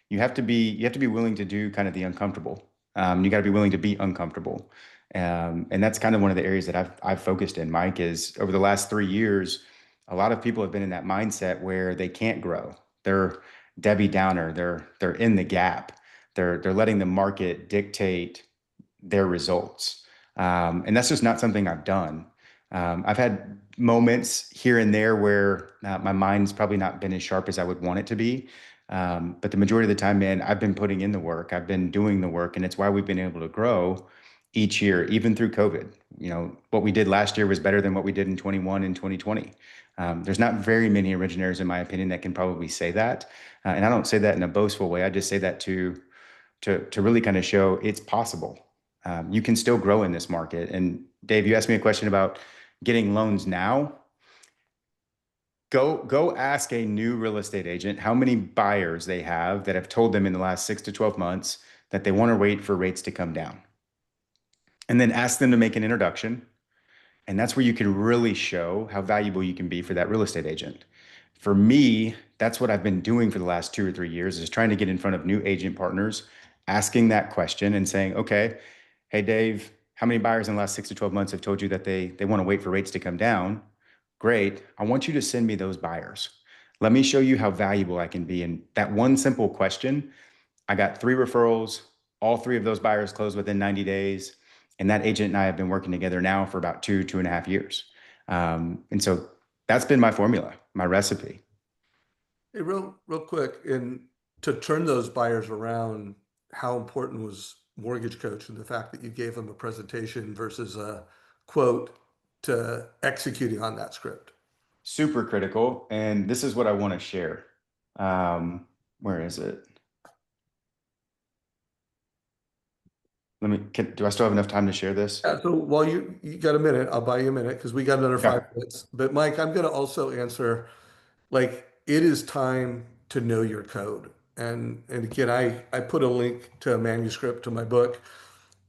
you have to be willing to do kind of the uncomfortable. You got to be willing to be uncomfortable. And that's kind of one of the areas that I've focused in, Mike, is over the last 3 years, a lot of people have been in that mindset where they can't grow. They're Debbie Downer. They're in the gap. They're letting the market dictate their results. And that's just not something I've done. I've had moments here and there where my mind's probably not been as sharp as I would want it to be. But the majority of the time, man, I've been putting in the work. I've been doing the work, and it's why we've been able to grow each year, even through COVID. What we did last year was better than what we did in 21 and 2020. There's not very many originators, in my opinion, that can probably say that. And I don't say that in a boastful way. I just say that to really kind of show it's possible. You can still grow in this market. And Dave, you asked me a question about getting loans now. Go ask a new real estate agent how many buyers they have that have told them in the last 6 to 12 months that they want to wait for rates to come down. And then ask them to make an introduction. And that's where you can really show how valuable you can be for that real estate agent. For me, that's what I've been doing for the last 2 or 3 years, is trying to get in front of new agent partners, asking that question and saying, okay, hey, Dave, how many buyers in the last 6 to 12 months have told you that they want to wait for rates to come down? Great. I want you to send me those buyers. Let me show you how valuable I can be. And that one simple question, I got 3 referrals. All 3 of those buyers closed within 90 days. And that agent and I have been working together now for about 2.5 years. And so that's been my formula, my recipe. Hey, real quick, and to turn those buyers around, how important was Mortgage Coach and the fact that you gave them a presentation versus a quote to executing on that script? Super critical. And this is what I want to share. Where is it? Do I still have enough time to share this? Yeah, so while you got a minute, I'll buy you a minute because we got another Okay. 5 minutes. But Mike, I'm going to also answer like it is time to know your code. And again, I put a link to a manuscript to my book.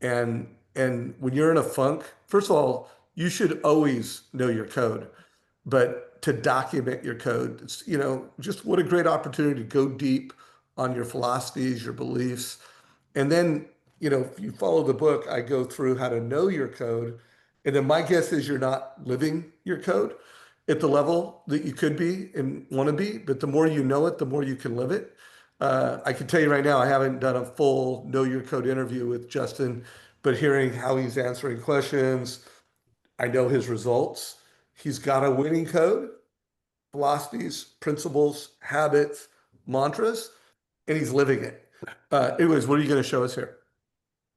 And when you're in a funk, first of all, you should always know your code, but to document your code, it's, just what a great opportunity to go deep on your philosophies, your beliefs. And then, if you follow the book, I go through how to know your code. And then my guess is you're not living your code at the level that you could be and want to be. But the more you know it, the more you can live it. I can tell you right now, I haven't done a full know your code interview with Justin, but hearing how he's answering questions, I know his results. He's got a winning code, philosophies, principles, habits, mantras, and he's living it. Anyways, what are you going to show us here?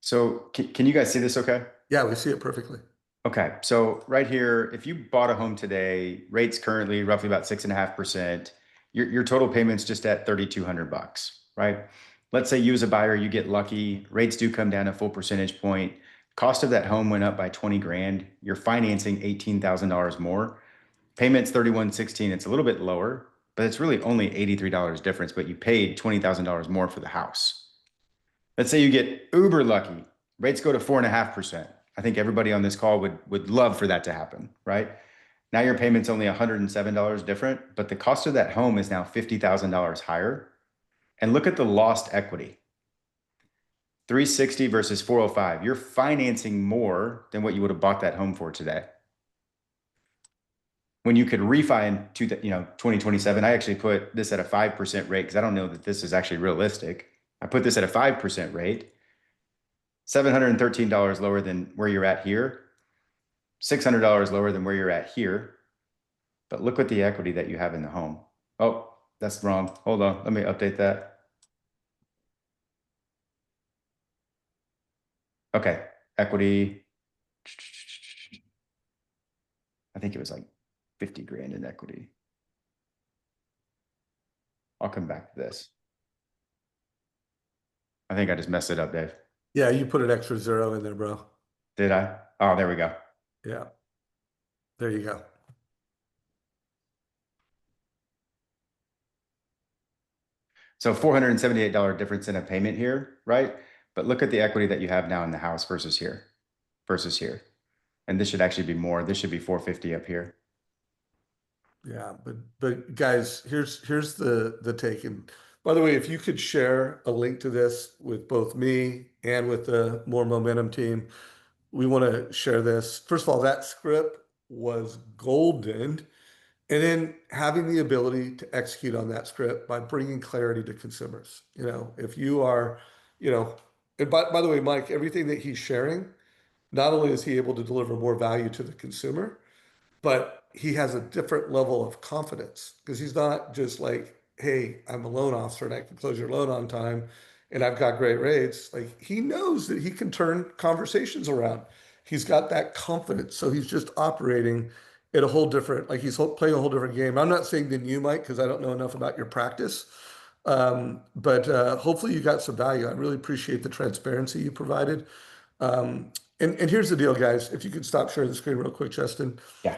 So can you guys see this okay? Yeah, we see it perfectly. Okay, so right here, if you bought a home today, rates currently roughly about 6.5%. Your total payment's just at $3,200, right? Let's say you as a buyer, you get lucky, rates do come down a full percentage point. Cost of that home went up by 20 grand. You're financing $18,000 more. Payment's 3116. It's a little bit lower, but it's really only $83 difference, but you paid $20,000 more for the house. Let's say you get uber lucky, rates go to 4.5%. I think everybody on this call would love for that to happen, right? Now your payment's only $107 different, but the cost of that home is now $50,000 higher. And look at the lost equity. 360 versus 405. You're financing more than what you would have bought that home for today. When you could refi in 2027, I actually put this at a 5% rate because I don't know that this is actually realistic. I put this at a 5% rate. $713 lower than where you're at here, $600 lower than where you're at here. But look at the equity that you have in the home. Oh, that's wrong. Hold on. Let me update that. Okay. Equity. I think it was like 50 grand in equity. I'll come back to this. I think I just messed it up, Dave. Yeah, you put an extra zero in there, bro. Did I? Oh, there we go. Yeah. There you go. So $478 difference in a payment here, right? But look at the equity that you have now in the house versus here. And this should actually be more. This should be 450 up here. Yeah, but guys, here's the take. And by the way, if you could share a link to this with both me and with the More Momentum team, we want to share this. First of all, that script was golden. And then having the ability to execute on that script by bringing clarity to consumers. If you are, and by the way, Mike, everything that he's sharing, not only is he able to deliver more value to the consumer, but he has a different level of confidence because he's not just like, hey, I'm a loan officer and I can close your loan on time and I've got great rates. Like he knows that he can turn conversations around. He's got that confidence. So he's just operating at a whole different, like he's playing a whole different game. I'm not saying than you, Mike, because I don't know enough about your practice. But hopefully you got some value. I really appreciate the transparency you provided. And here's the deal, guys. If you could stop sharing the screen real quick, Justin. Yeah.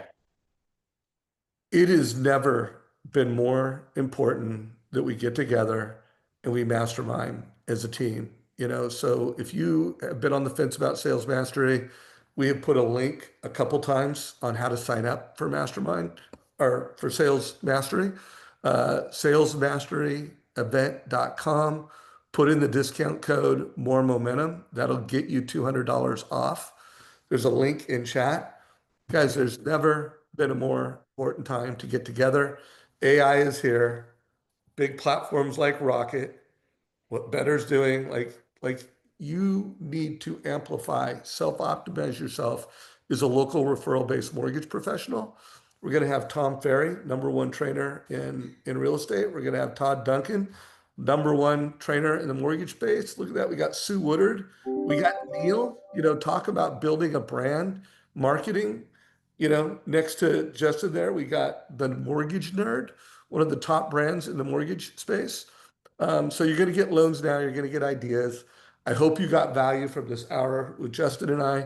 It has never been more important that we get together and we mastermind as a team. So if you have been on the fence about sales mastery, we have put a link a couple times on how to sign up for mastermind or for sales mastery. Salesmasteryevent.com. Put in the discount code more momentum. That'll get you $200 off. There's a link in chat. Guys, there's never been a more important time to get together. AI is here. Big platforms like Rocket, what Better's doing, like you need to amplify, self-optimize yourself as a local referral-based mortgage professional. We're going to have Tom Ferry, #1 trainer in real estate. We're going to have Todd Duncan, #1 trainer in the mortgage space. Look at that. We got Sue Woodard. We got Neil, talk about building a brand, marketing, next to Justin there, we got the Mortgage Nerd, one of the top brands in the mortgage space. So you're going to get loans now. You're going to get ideas. I hope you got value from this hour with Justin and I.